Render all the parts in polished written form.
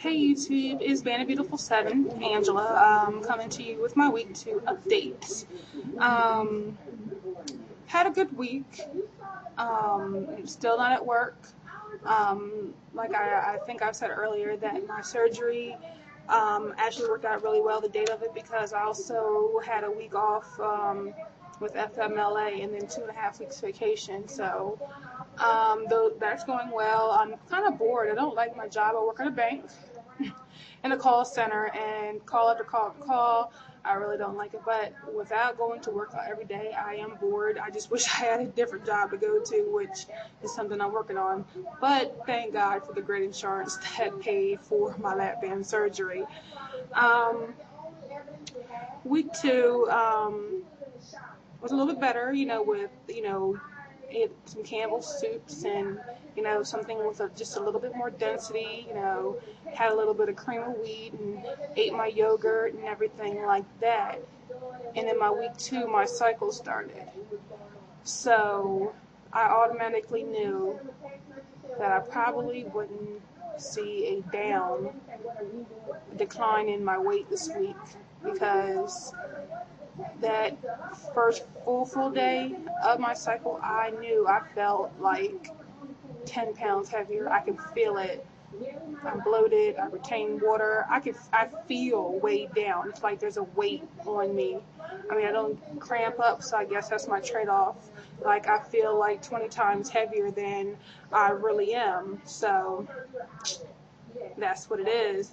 Hey YouTube, it's Banner Beautiful 7, Angela, coming to you with my week 2 updates. Um, had a good week, still not at work. Like I think I've said earlier that my surgery actually worked out really well, the date of it, because I also had a week off with FMLA and then 2.5 weeks vacation. So though that's going well. I'm kind of bored. I don't like my job. I work at a bank in a call center, and call after call after call. I really don't like it, but without going to work every day, I am bored. I just wish I had a different job to go to, which is something I'm working on. But thank God for the great insurance that paid for my lap band surgery. Um, week 2 was a little bit better, with some Campbell soups and something with just a little bit more density. Had a little bit of cream of wheat and ate my yogurt and everything like that. And in my week 2, my cycle started. So I automatically knew that I probably wouldn't see a decline in my weight this week, because that first full day of my cycle, I knew I felt like 10 pounds heavier. I could feel it. I'm bloated. I retain water. I feel weighed down. It's like there's a weight on me. I mean, I don't cramp up, so I guess that's my trade-off. Like, I feel like 20 times heavier than I really am. So that's what it is.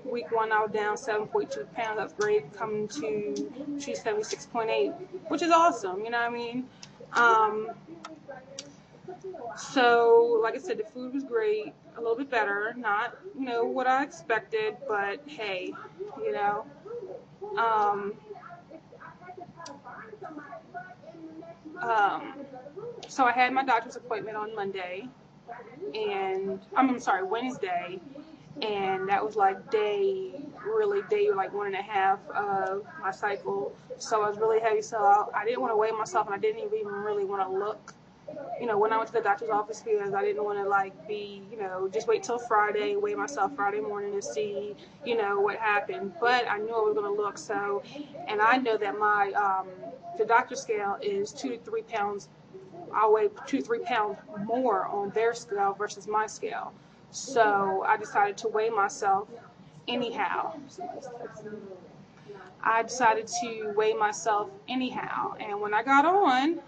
Week 1, I was down 7.2 pounds. That's great, coming to 276.8, which is awesome. You know what I mean? So, like I said, the food was great, a little bit better. Not, what I expected, but hey, you know. Um, um, so I had my doctor's appointment on Monday, and I'm sorry, Wednesday, and that was like day like 1.5 of my cycle. So I was really heavy, so I didn't want to weigh myself, and I didn't even really want to look when I went to the doctor's office, because I didn't want to just wait till Friday, weigh myself Friday morning to see, what happened. But I knew I was going to look. So, and I know that the doctor scale is 2 to 3 pounds. I'll weigh 2 to 3 pounds more on their scale versus my scale. So I decided to weigh myself anyhow. And when I got on,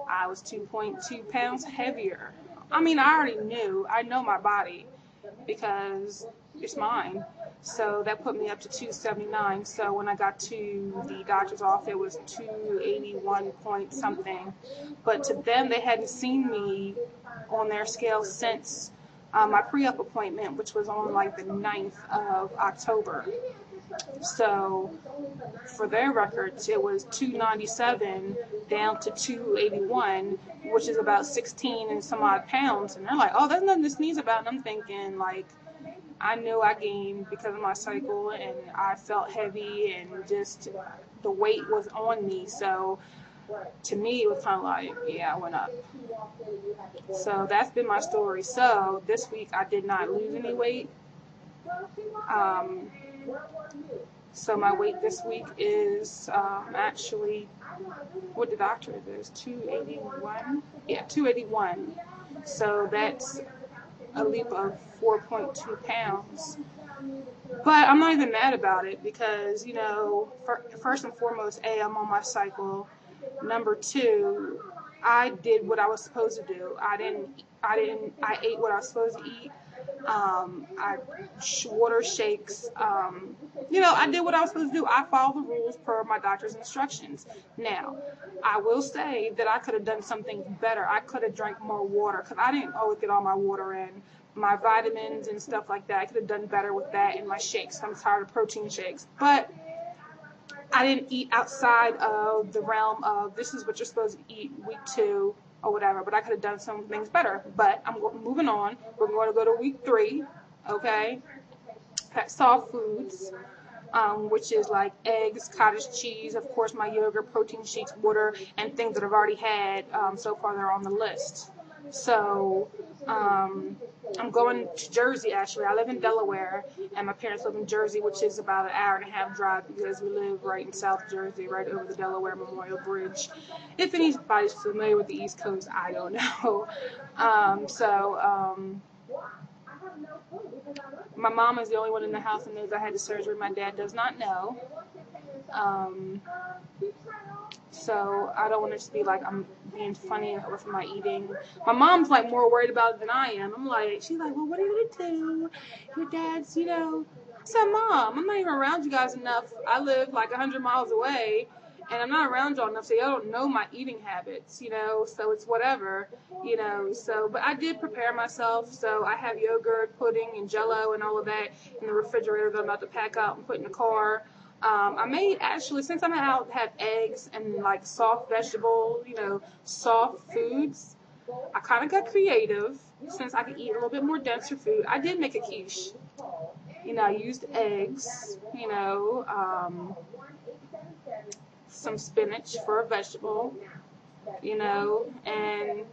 I was 2.2 pounds heavier. I mean, I know my body, because it's mine. So that put me up to 279. So when I got to the doctor's office, it was 281 point something. But to them, they hadn't seen me on their scale since my pre-op appointment, which was on like the 9th of October. So for their records, it was 297 down to 281, which is about 16 and some odd pounds. And they're like, oh, there's nothing to sneeze about. And I'm thinking, like, I knew I gained because of my cycle, and I felt heavy, and just the weight was on me. So to me, it was kind of like, yeah, I went up. So that's been my story. So this week, I did not lose any weight. So my weight this week is actually, what the doctor is, 281? Yeah, 281. So that's a leap of 4.2 pounds. But I'm not even mad about it, because, first and foremost, I'm on my cycle. Number 2, I did what I was supposed to do. I ate what I was supposed to eat. Water shakes. I did what I was supposed to do. I followed the rules per my doctor's instructions. Now, I will say that I could have done something better. I could have drank more water, because I didn't always get all my water in. My vitamins and stuff like that, I could have done better with that in my shakes. I'm tired of protein shakes. But I didn't eat outside of the realm of this is what you're supposed to eat week 2 or whatever, but I could have done some things better. But I'm moving on. We're going to go to week 3, okay? Soft foods, which is like eggs, cottage cheese, of course, my yogurt, protein shakes, water, and things that I've already had. So far, they're on the list. So I'm going to Jersey, actually. I live in Delaware, and my parents live in Jersey, which is about an hour and a half drive because we live right in South Jersey, right over the Delaware Memorial Bridge. If anybody's familiar with the East Coast, I don't know. My mom is the only one in the house that knows I had the surgery. My dad does not know. So I don't want it to be like I'm being funny with my eating. My mom's like more worried about it than I am. She's like, well, what are you gonna do? Your dad's, I said, Mom, I'm not even around you guys enough. I live like 100 miles away, and I'm not around y'all enough, so y'all don't know my eating habits, so it's whatever, but I did prepare myself, so I have yogurt, pudding, and Jell-O and all of that in the refrigerator that I'm about to pack out and put in the car. I made, actually, since I'm out, have eggs and like soft vegetable, soft foods. I kind of got creative since I could eat a little bit more denser food. I did make a quiche. I used eggs, some spinach for a vegetable, and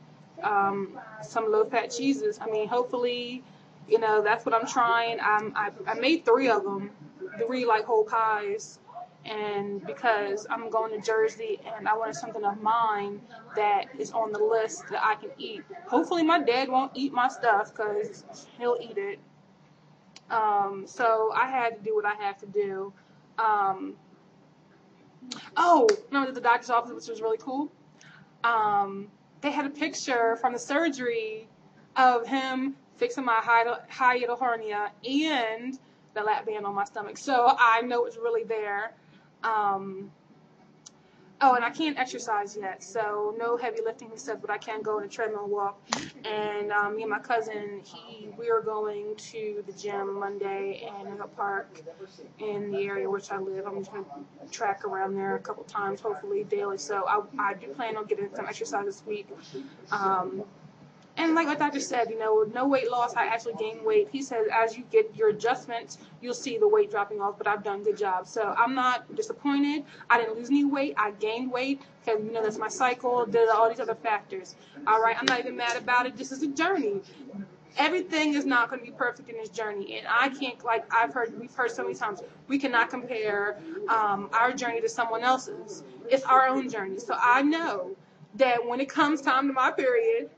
some low-fat cheeses. Hopefully, that's what I'm trying. I made 3 of them. 3 like whole pies, and because I'm going to Jersey and I wanted something of mine that is on the list that I can eat. Hopefully my dad won't eat my stuff because he'll eat it. So I had to do what I had to do. Remember the doctor's office, which was really cool? They had a picture from the surgery of him fixing my hiatal hernia and the lap band on my stomach, so I know it's really there. And I can't exercise yet, so no heavy lifting and stuff, but I can go on a treadmill and walk. And me and my cousin, we are going to the gym Monday, and there's a park in the area which I live. I'm just going to track around there a couple times, hopefully daily. So I do plan on getting some exercise this week. And like my doctor said, no weight loss. I actually gained weight. He said as you get your adjustments, you'll see the weight dropping off, but I've done a good job. So I'm not disappointed. I didn't lose any weight. I gained weight because, that's my cycle. There's all these other factors. All right, I'm not even mad about it. This is a journey. Everything is not going to be perfect in this journey. And I can't, we've heard so many times, we cannot compare our journey to someone else's. It's our own journey. So I know that when it comes time to my period,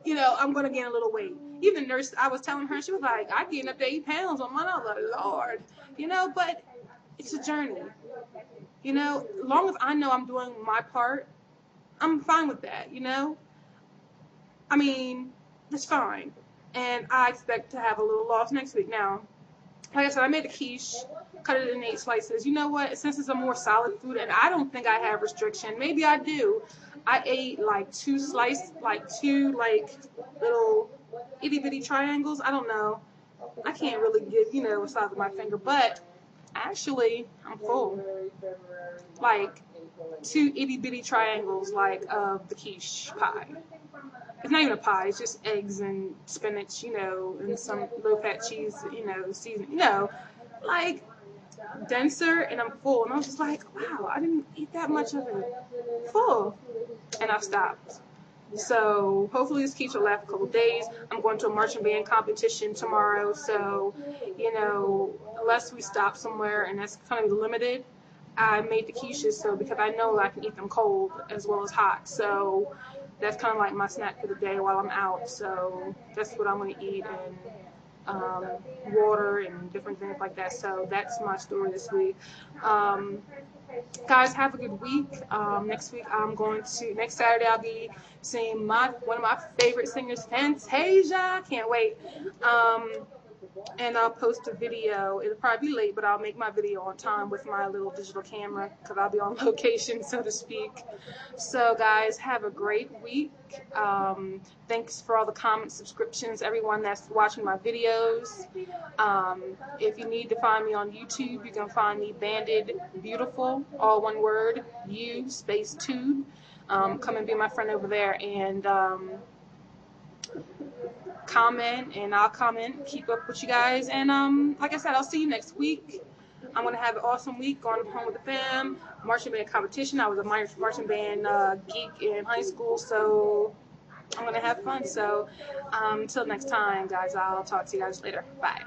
I'm going to gain a little weight. Even the nurse, I was telling her, she was like, I gained up to 8 pounds on mine. I was like, Lord, but it's a journey. As long as I know I'm doing my part, I'm fine with that, it's fine. And I expect to have a little loss next week. Now, like I said, I made a quiche, cut it in 8 slices. You know what? Since it's a more solid food, and I don't think I have restriction. Maybe I do. I ate 2 little itty bitty triangles. I don't know. I can't really give, the size of my finger, but actually, I'm full. 2 itty bitty triangles, of the quiche pie. It's not even a pie, it's just eggs and spinach, and some low-fat cheese, seasoning, denser, and I'm full. And I was just like, wow, I didn't eat that much of it. Full. And I stopped. So hopefully this keeps will last a couple days. I'm going to a marching band competition tomorrow, so, unless we stop somewhere, and that's kind of limited, I made the quiches because I know I can eat them cold as well as hot. So that's kind of like my snack for the day while I'm out. So that's what I'm going to eat, and water and different things like that. So that's my story this week. Guys, have a good week. Next Saturday I'll be seeing one of my favorite singers, Fantasia. Can't wait. And I'll post a video. It'll probably be late, but I'll make my video on time with my little digital camera because I'll be on location, so to speak. So, guys, have a great week. Thanks for all the comments, subscriptions, everyone that's watching my videos. If you need to find me on YouTube, you can find me Banded Beautiful, all one word, U space tube. Come and be my friend over there, and comment, and I'll comment, keep up with you guys, and like I said, I'll see you next week. I'm going to have an awesome week going home with the fam. Marching band competition. I was a marching band geek in high school, so I'm gonna have fun. So until next time, guys, I'll talk to you guys later. Bye.